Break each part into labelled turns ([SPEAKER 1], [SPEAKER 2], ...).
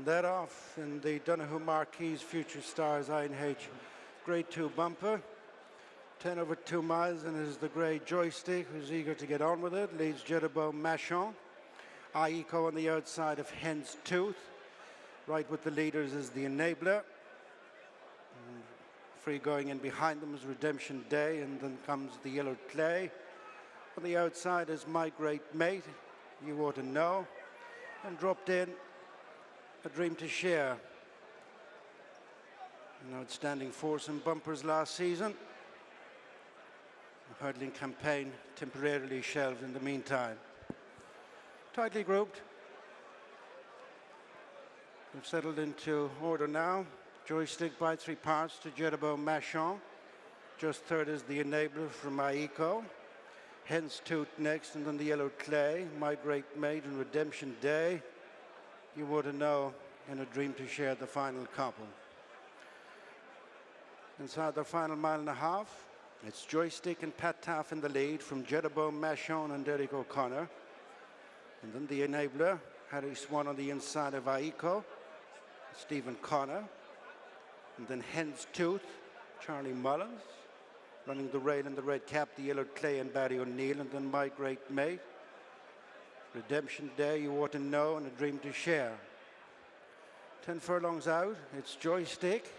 [SPEAKER 1] Led off in the Donohue Marquees Future Stars I.N.H Grade 2 bumper. 10 over 2 miles, and it is the grey Joystick who's eager to get on with it. Leads Jeroboam Machin. I.N.H on the outside of Hen's Tooth. Right with the leaders is the Enabler. Free going in behind them is Redemption Day, and then comes the Yellow Clay. On the outside is My Great Mate, You Ought to Know. And dropped in A Dream to Share. An outstanding force in bumpers last season. The hurdling campaign temporarily shelved in the meantime. Tightly grouped. We've settled into order now. Joystick by 3 parts to Jeroboam Machin. Just third is the Enabler from I.N.H. Hen's Tooth next, and then the Yellow Clay, My Great Mate and Redemption Day. You Ought to Know, and A Dream to Share, the final couple. Inside the final mile and a half, it's Joystick and Pat Taff in the lead from Jeroboam Machin and Derek O'Connor. And then the Enabler, Harry Swan on the inside of I.N.H, Stephen Connor. And then Hen's Tooth, Charlie Mullins. Running the rail in the red cap, the Yellow Clay and Barry O'Neill. And then My Great Mate, Redemption Day, You Ought to Know, and A Dream to Share. 10 furlongs out, it's Joystick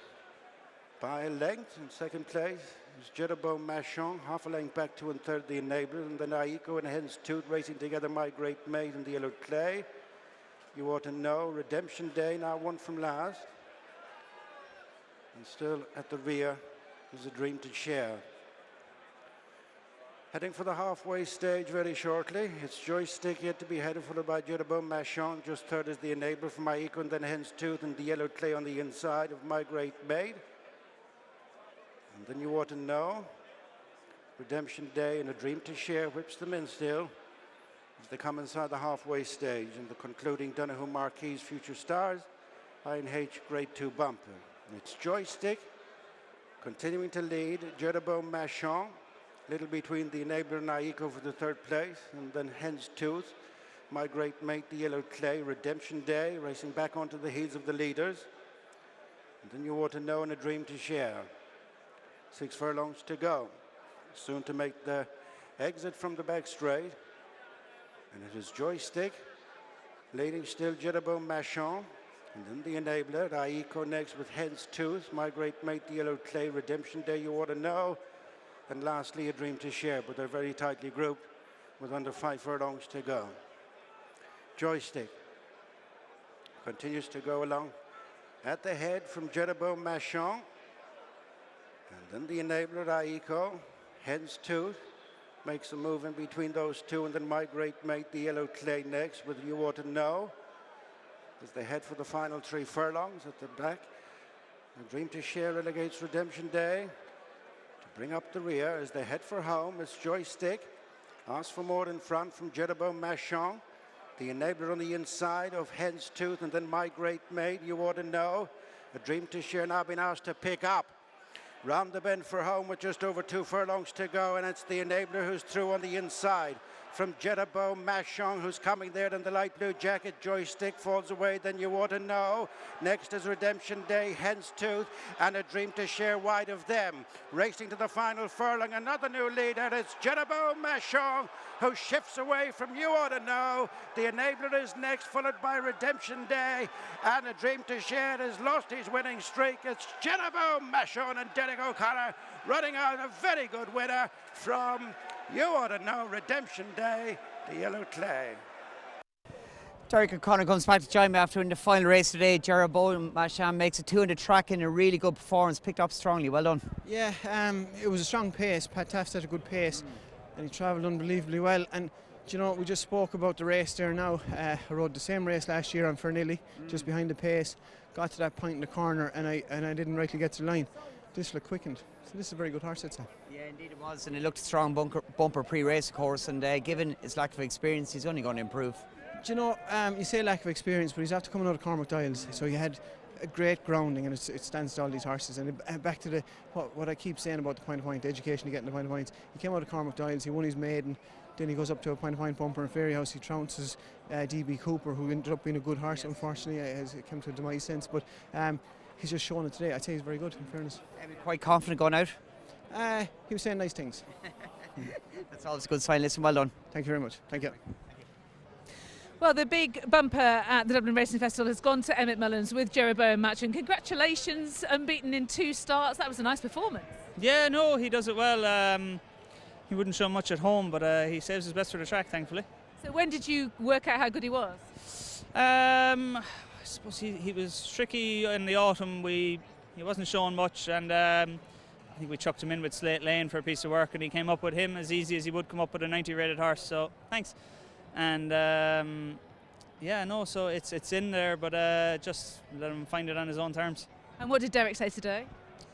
[SPEAKER 1] by a length. In second place is Jeroboam Machin, half a length back to in third, the Enabler, and then I.N.H and Hen's Tooth racing together, My Great Mate and the Yellow Clay. You Ought to Know, Redemption Day, now one from last. And still at the rear is A Dream to Share. Heading for the halfway stage very shortly. It's Joystick yet to be headed, followed by Jeroboam Machin. Just third is the Enabler from I.N.H, and then Hen's Tooth and the Yellow Clay on the inside of My Great Mate. And then You Ought to Know, Redemption Day and A Dream to Share whips them in still as they come inside the halfway stage in the concluding Donohue Marquees Future Stars I.N.H Grade 2 bumper. And it's Joystick continuing to lead, Jeroboam Machin, little between the Enabler and I.N.H for the third place, and then Hen's Tooth, My Great Mate, the Yellow Clay, Redemption Day, racing back onto the heels of the leaders. And then You Ought to Know and A Dream to Share. 6 furlongs to go. Soon to make the exit from the back straight. And it is Joystick, leading still Jeroboam Machin. And then the Enabler, I.N.H next with Hen's Tooth, My Great Mate, the Yellow Clay, Redemption Day, You Ought to Know. And lastly, A Dream to Share, but they're very tightly grouped with under 5 furlongs to go. Joystick continues to go along at the head from Jeroboam Machin. And then the Enabler, I.N.H, Hen's Tooth, makes a move in between those two, and then My Great Mate, the Yellow Clay next with You Ought to Know, as they head for the final 3 furlongs at the back. A Dream to Share relegates Redemption Day. To bring up the rear as they head for home, it's Joystick. Asks for more in front from Jeroboam Machin. The Enabler on the inside of Hen's Tooth, and then My Great Mate, You Ought to Know. A Dream to Share now been asked to pick up. Round the bend for home with just over 2 furlongs to go, and it's the Enabler who's through on the inside from Jeroboam Machin, who's coming there in the light blue jacket. Joystick falls away, then You Ought to Know. Next is Redemption Day, Hen's Tooth, and A Dream to Share wide of them. Racing to the final furlong, another new leader. It's Jeroboam Machin, who shifts away from You Ought to Know. The Enabler is next, followed by Redemption Day, and A Dream to Share has lost his winning streak. It's Jeroboam Machin and Derek O'Connor running out a very good winner from You Ought to Know, Redemption Day, the Yellow Clay.
[SPEAKER 2] Derek O'Connor comes back to join me after in the final race today. Jeroboam Machin makes a 200 track in a really good performance, picked up strongly. Well done.
[SPEAKER 3] Yeah, it was a strong pace. Pat Taft had a good pace, and he travelled unbelievably well. And you know, we just spoke about the race there now. I rode the same race last year on Fernilly, just behind the pace. Got to that point in the corner, and I didn't rightly get to the line. This looked quickened. So this is a very good horse, I'd say.
[SPEAKER 2] Yeah, indeed it was, and it looked a strong bumper pre-race, of course, and given his lack of experience, he's only going to improve.
[SPEAKER 3] Do you know, you say lack of experience, but he's after coming out of Cormac Dials, so he had a great grounding, and it stands to all these horses. And back to what I keep saying about the point-to-point education, you get in the point-to-points. He came out of Cormac Dials, he won his maiden, Then he goes up to a point-to-point bumper in Fairyhouse. He trounces DB Cooper, who ended up being a good horse, unfortunately, as it came to a demise sense. But he's just shown it today. I'd say he's very good, in fairness.
[SPEAKER 2] Quite confident going out?
[SPEAKER 3] He was saying nice things.
[SPEAKER 2] That's always a good sign. Listen, well done.
[SPEAKER 3] Thank you very much. Thank you.
[SPEAKER 4] Well, the big bumper at the Dublin Racing Festival has gone to Emmet Mullins with Jeroboam Machin. Congratulations, unbeaten in 2 starts. That was a nice performance.
[SPEAKER 5] Yeah, no, he does it well. He wouldn't show much at home, but he saves his best for the track, thankfully.
[SPEAKER 4] So when did you work out how good he was?
[SPEAKER 5] I suppose he was tricky in the autumn. He wasn't showing much, and I think we chucked him in with Slate Lane for a piece of work, and he came up with him as easy as he would come up with a 90 rated horse. So thanks. And yeah, no, so it's in there, but just let him find it on his own terms.
[SPEAKER 4] And what did Derek say today?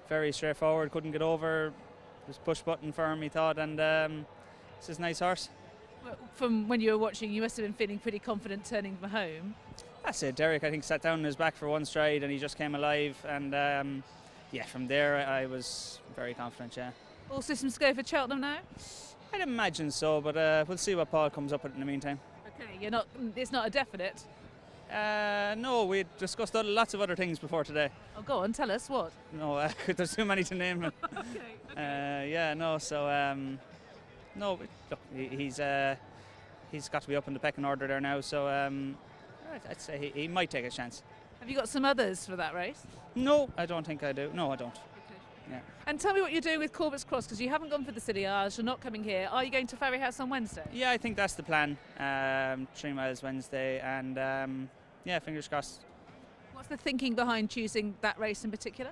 [SPEAKER 5] Very straightforward. Couldn't get over. It was push button for him, he thought, and this is a nice horse.
[SPEAKER 4] Well, from when you were watching, you must have been feeling pretty confident turning them home.
[SPEAKER 5] That's it. Derek, I think, sat down on his back for one stride, and he just came alive. And yeah, from there, I was very confident. Yeah.
[SPEAKER 4] All systems go for Cheltenham now?
[SPEAKER 5] I'd imagine so, but we'll see what Paul comes up with in the meantime.
[SPEAKER 4] Okay, it's not a definite.
[SPEAKER 5] No, we discussed lots of other things before today.
[SPEAKER 4] Oh, go on, tell us what.
[SPEAKER 5] No, there's too many to name.
[SPEAKER 4] Okay.
[SPEAKER 5] Yeah, no. So no, look, he's got to be up in the pecking order there now. So I'd say he might take a chance.
[SPEAKER 4] Have you got some others for that race?
[SPEAKER 5] No, I don't think I do. No, I don't. Yeah.
[SPEAKER 4] And tell me what you're doing with Corbett's Cross, because you haven't gone for the City Isles, you're not coming here. Are you going to Ferryhouse on Wednesday?
[SPEAKER 5] Yeah, I think that's the plan. 3 miles Wednesday, and yeah, fingers crossed.
[SPEAKER 4] What's the thinking behind choosing that race in particular?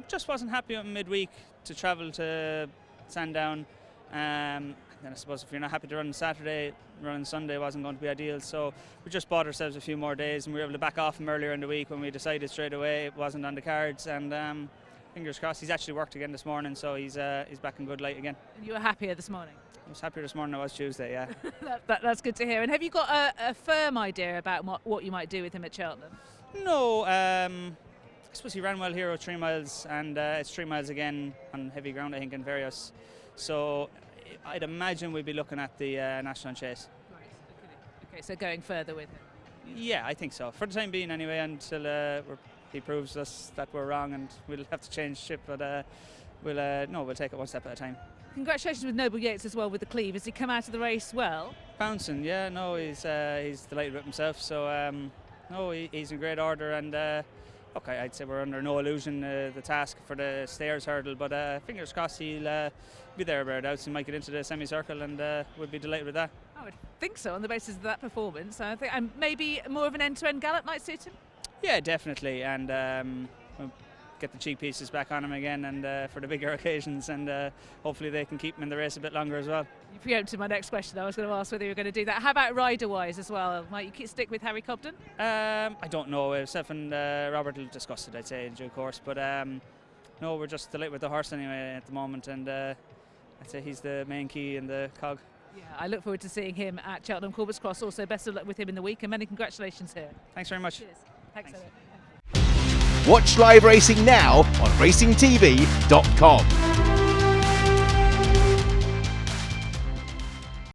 [SPEAKER 5] Just wasn't happy on midweek to travel to Sandown. And then I suppose if you're not happy to run Saturday, running Sunday wasn't going to be ideal. So we just bought ourselves a few more days, and we were able to back off him earlier in the week when we decided straight away it wasn't on the cards. And fingers crossed. He's actually worked again this morning, so he's back in good light again.
[SPEAKER 4] And you were happier this morning?
[SPEAKER 5] I was happier this morning than I was Tuesday, yeah.
[SPEAKER 4] That's good to hear. And have you got a firm idea about what you might do with him at Cheltenham?
[SPEAKER 5] No, I suppose he ran well here at 3 miles, and it's 3 miles again on heavy ground, I think, in Various. So I'd imagine we'd be looking at the National Chase.
[SPEAKER 4] Right, okay, so going further with him?
[SPEAKER 5] Yeah, I think so. For the time being anyway, until he proves us that we're wrong and we'll have to change ship, but we'll take it one step at a time.
[SPEAKER 4] Congratulations with Noble Yeats as well with the cleave. Has he come out of the race well?
[SPEAKER 5] Bouncing, yeah, no, he's delighted with himself, so no, he's in great order, and okay, I'd say we're under no illusion the task for the stairs hurdle, but fingers crossed he'll be there thereabouts. He might get into the semicircle, and we'll be delighted with that.
[SPEAKER 4] I would think so on the basis of that performance. I think, and maybe more of an end-to-end gallop might suit him?
[SPEAKER 5] Yeah, definitely, and we'll get the cheek pieces back on him again, and for the bigger occasions, and hopefully they can keep him in the race a bit longer as well.
[SPEAKER 4] You preempted my next question. I was going to ask whether you were going to do that. How about rider-wise as well? Might you stick with Harry Cobden?
[SPEAKER 5] I don't know. Seth and Robert will discuss it, I'd say, in due course, but no, we're just delighted with the horse anyway at the moment, and I'd say he's the main key in the cog.
[SPEAKER 4] Yeah, I look forward to seeing him at Cheltenham Corbett's Cross. Also, best of luck with him in the week, and many congratulations here.
[SPEAKER 5] Thanks very much.
[SPEAKER 4] Cheers. Thanks.
[SPEAKER 6] Watch live racing now on racingtv.com.